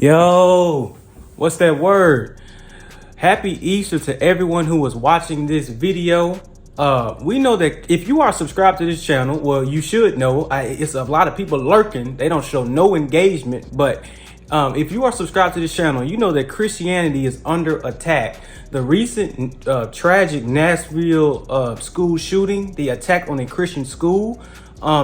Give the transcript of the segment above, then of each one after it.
Yo, what's that word? Happy Easter to everyone who was watching this video. We know that if you are subscribed to this channel, well, you should know. It's a lot of people lurking. They don't show no engagement. But if you are subscribed to this channel, you know that Christianity is under attack. The recent tragic Nashville school shooting, the attack on a Christian school.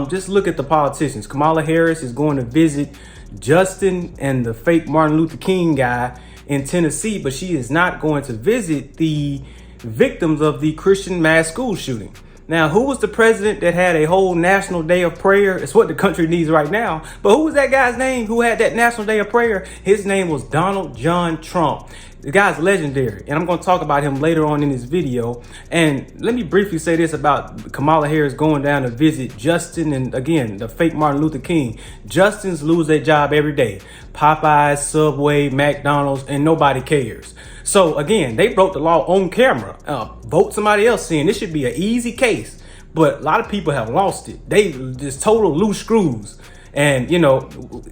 Just look at the politicians. Kamala Harris is going to visit Justin and the fake Martin Luther King guy in Tennessee, but she is not going to visit the victims of the Christian mass school shooting. Now, who was the president that had a whole national day of prayer? It's what the country needs right now. But who was that guy's name who had that national day of prayer? His name was Donald John Trump. The guy's legendary, and I'm going to talk about him later on in this video. And let me briefly say this about Kamala Harris going down to visit Justin and, again, the fake Martin Luther King. Justin's lose their job every day. Popeyes, Subway, McDonald's, and nobody cares. So, again, they broke the law on camera. Vote somebody else in. This should be an easy case. But a lot of people have lost it. They just total loose screws. And, you know,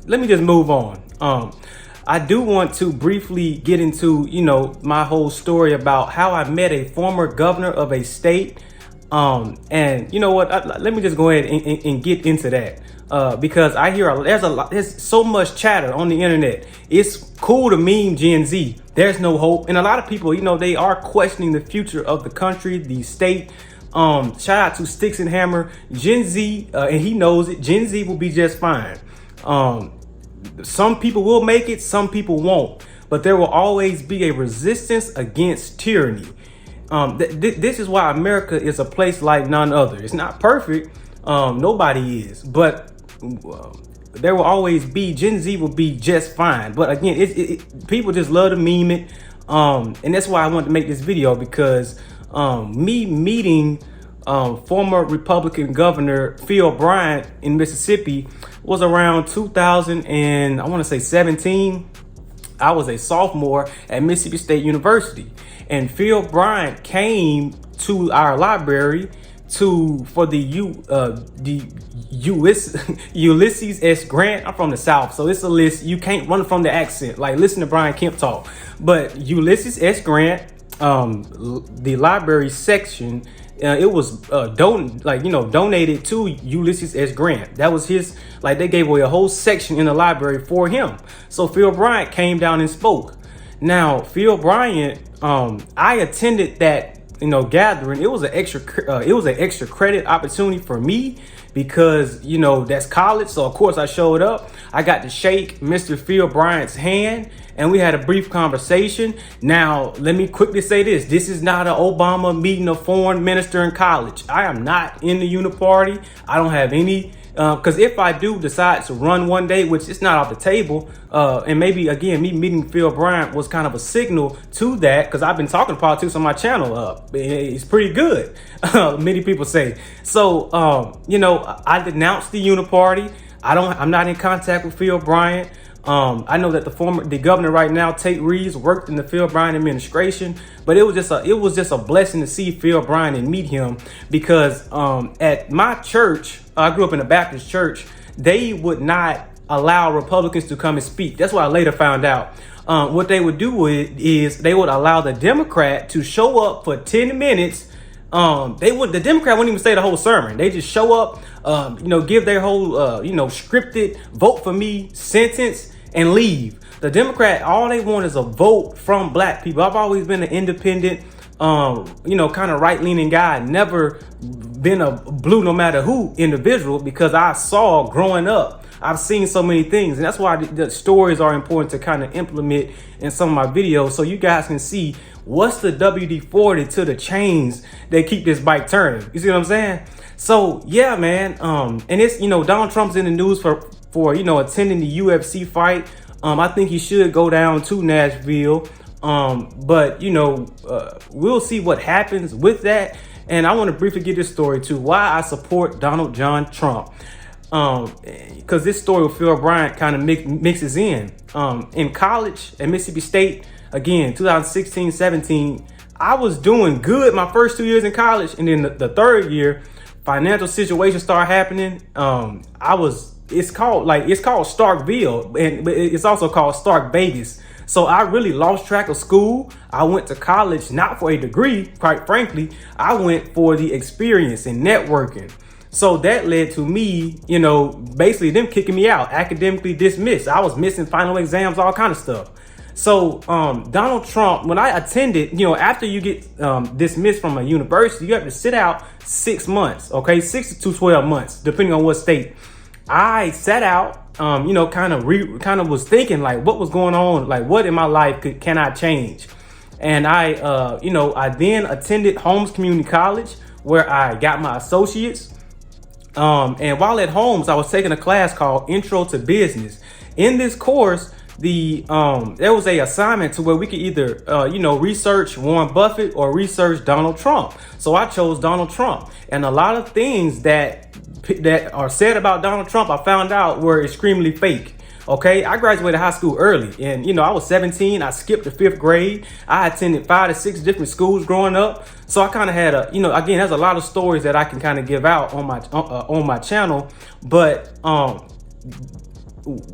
let me just move on. I do want to briefly get into, my whole story about how I met a former governor of a state. And you know what? Let me just go ahead and get into that. Because I hear there's so much chatter on the internet. It's cool to meme Gen Z. There's no hope. And a lot of people, they are questioning the future of the country, the state. Shout out to Sticks and Hammer. Gen Z, and he knows it, Gen Z will be just fine. Some people will make it, some people won't. But there will always be a resistance against tyranny. This is why America is a place like none other. It's not perfect. Nobody is. But there will always be, Gen Z will be just fine. But again, people just love to meme it. And that's why I wanted to make this video, because me meeting former Republican Governor Phil Bryant in Mississippi was around 2017. I was a sophomore at Mississippi State University, and Phil Bryant came to our library for the Ulysses S. Grant. I'm from the South, so it's a list. You can't run from the accent. Like, listen to Brian Kemp talk. But Ulysses S. Grant, the library section, it was donated to Ulysses S. Grant. That was his, they gave away a whole section in the library for him. So Phil Bryant came down and spoke. Now, Phil Bryant, I attended that, gathering. It was an extra credit opportunity for me, because, that's college. So of course I showed up. I got to shake Mr. Phil Bryant's hand, and we had a brief conversation. Now, let me quickly say this. This is not an Obama meeting a foreign minister in college. I am not in the uniparty. I don't have any, because if I do decide to run one day, which is not off the table, and maybe, again, me meeting Phil Bryant was kind of a signal to that, because I've been talking politics on my channel. It's pretty good, many people say. So, I denounced the uniparty. I'm not in contact with Phil Bryant. I know that the governor right now, Tate Reeves, worked in the Phil Bryant administration, but it was just a blessing to see Phil Bryant and meet him, because at my church, I grew up in a Baptist church, they would not allow Republicans to come and speak. That's what I later found out. What they would do is they would allow the Democrat to show up for 10 minutes. The Democrat wouldn't even say the whole sermon. They just show up, give their whole, scripted vote for me sentence and leave. The Democrat, all they want is a vote from black people. I've always been an independent, kind of right-leaning guy. Never been a blue no matter who individual, because I saw growing up, I've seen so many things. And that's why the stories are important to kind of implement in some of my videos, so you guys can see what's the WD-40 to the chains that keep this bike turning. You see what I'm saying? So yeah, man. And it's, Donald Trump's in the news for attending the UFC fight. I think he should go down to Nashville. But we'll see what happens with that. And I want to briefly get this story too, why I support Donald John Trump. Because this story with Phil Bryant kind of mixes in. In college at Mississippi State, again, 2016, 17, I was doing good my first 2 years in college. And then the third year, financial situation started happening. I was it's called Starkville, but it's also called Stark Vegas. So I really lost track of school. I went to college not for a degree, quite frankly. I went for the experience and networking. So that led to me, you know, basically them kicking me out, academically dismissed. I was missing final exams, all kind of stuff. So Donald Trump, when I attended, you know, after you get dismissed from a university, you have to sit out 6 months, okay, 6 to 12 months, depending on what state. I sat out, you know, kind of was thinking like, what was going on? Like, what in my life can I change? And I, you know, I then attended Holmes Community College, where I got my associates. And while at Holmes, I was taking a class called Intro to Business. In this course, there was a assignment to where we could either, you know, research Warren Buffett or research Donald Trump. So I chose Donald Trump, and a lot of things that are said about Donald Trump, I found out were extremely fake. Okay, I graduated high school early, and you know, I was 17. I skipped the 5th grade. I attended 5 to 6 different schools growing up, so I kind of had a, you know, again, there's a lot of stories that I can kind of give out on my channel, but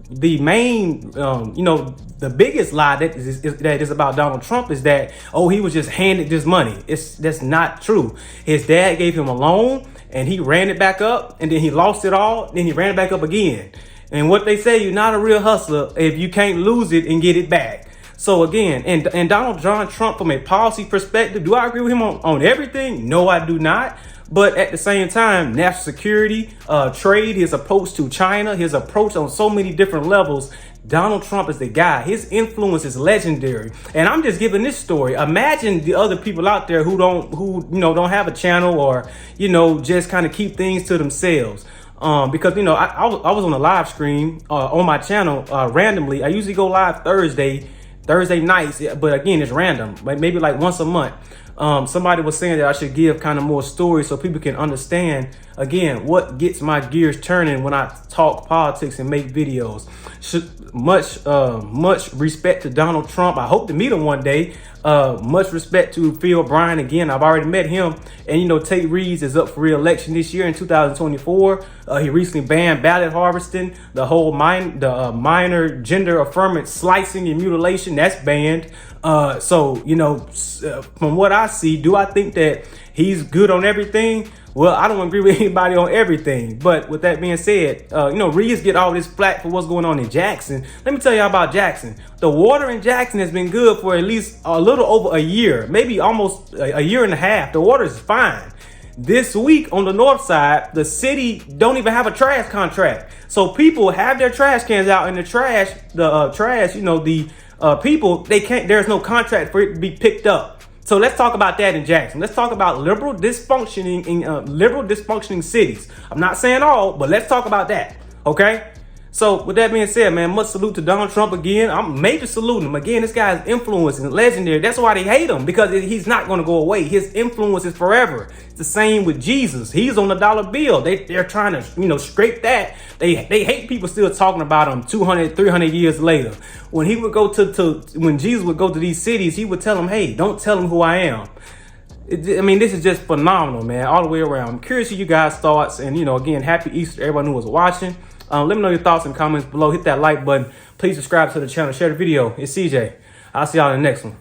the main, you know, the biggest lie that is about Donald Trump is that, oh, he was just handed this money. That's not true. His dad gave him a loan, and he ran it back up, and then he lost it all. Then he ran it back up again. And what they say, you're not a real hustler if you can't lose it and get it back. So again, and Donald John Trump, from a policy perspective, do I agree with him on everything? No, I do not. But at the same time, national security, trade, his approach to China, his approach on so many different levels, Donald Trump is the guy. His influence is legendary. And I'm just giving this story. Imagine the other people out there who don't have a channel, or, you know, just kind of keep things to themselves. Because, you know, I was on a live stream on my channel randomly. I usually go live Thursday nights, but again, it's random, maybe like once a month. Somebody was saying that I should give kind of more stories so people can understand, again, what gets my gears turning when I talk politics and make videos. Much respect to Donald Trump. I hope to meet him one day. Much respect to Phil O'Brien. Again, I've already met him. And, you know, Tate Reeves is up for re-election this year in 2024. He recently banned ballot harvesting. The whole minor gender affirmance slicing and mutilation, that's banned. So, you know, from what I see, do I think that he's good on everything? Well, I don't agree with anybody on everything. But with that being said, you know, Reeves get all this flack for what's going on in Jackson. Let me tell you about Jackson. The water in Jackson has been good for at least a little over a year, maybe almost a year and a half. The water is fine. This week on the north side, the city don't even have a trash contract. So people have their trash cans out in the trash, you know, the people, they can't, there's no contract for it to be picked up. So let's talk about that in Jackson. Let's talk about liberal dysfunctioning cities. I'm not saying all, but let's talk about that. Okay. So with that being said, man, much salute to Donald Trump again. I'm major saluting him. Again, this guy's influence is legendary. That's why they hate him, because he's not going to go away. His influence is forever. It's the same with Jesus. He's on the dollar bill. They're trying to, you know, scrape that. They hate people still talking about him 200, 300 years later. When he would go when Jesus would go to these cities, he would tell them, hey, don't tell them who I am. I mean, this is just phenomenal, man, all the way around. I'm curious to you guys' thoughts. And, you know, again, happy Easter to everyone who was watching. Let me know your thoughts and comments below. Hit that like button. Please subscribe to the channel. Share the video. It's CJ. I'll see y'all in the next one.